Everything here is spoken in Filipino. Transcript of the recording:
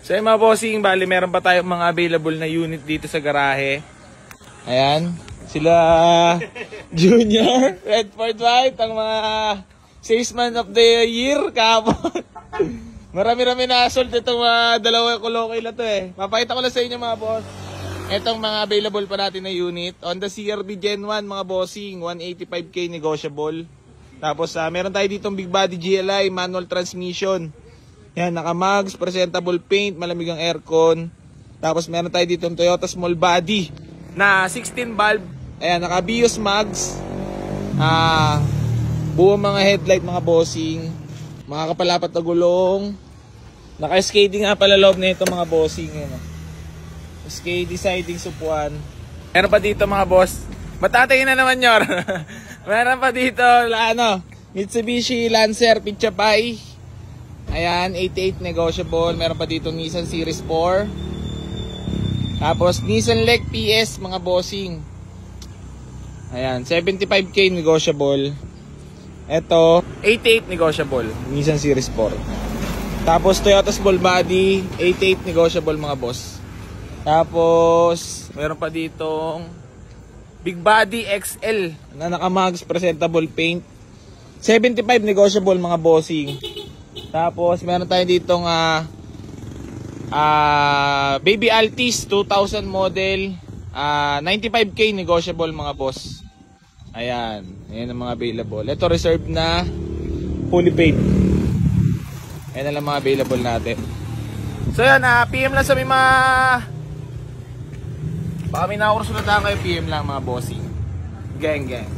So yung mga bossing, bali meron pa tayong mga available na unit dito sa garahe. Ayan, sila Junior, Redford White, ang mga salesman of the year kahapon. Marami-rami na sold itong dalawa kolokay na to eh. Papakita ko lang sa inyo mga boss. Itong mga available pa natin na unit. Honda CR-V Gen 1 mga bossing, 185k negotiable. Tapos meron tayo ditong big body GLI, manual transmission. Yan, naka-mags, presentable paint, malamig ang aircon. Tapos meron tayo ditong Toyota small body na 16 valve. Ayan, naka-Bios mags. Buong mga headlight mga bossing. Mga kapalapat na gulong. Naka-skating nga pala loob na ito mga bossing. Skate siding supuan. Meron pa dito mga boss. Matatayin na naman nyor. Meron pa dito Mitsubishi Lancer Pichapay. Ayan, 88 negotiable. Meron pa dito Nissan Series 4. Tapos Nissan Leg PS mga bossing. Ayan, 75k negotiable. Ito 88 negotiable, Nissan Series 4. Tapos Toyota Small Body, 88 negotiable mga boss. Tapos meron pa ditong Big Body XL na naka-mags, presentable paint, 75 negotiable mga bossing. Tapos meron tayo ditong Baby Altis 2000 model, 95k negotiable mga boss. Ayan, ayan ang mga available. Ito reserved na fully paid. Ayan lang mga available natin. So yan, PM lang sa may mga baka may nakursunod lang kayo, PM lang mga bossing. Gang gang.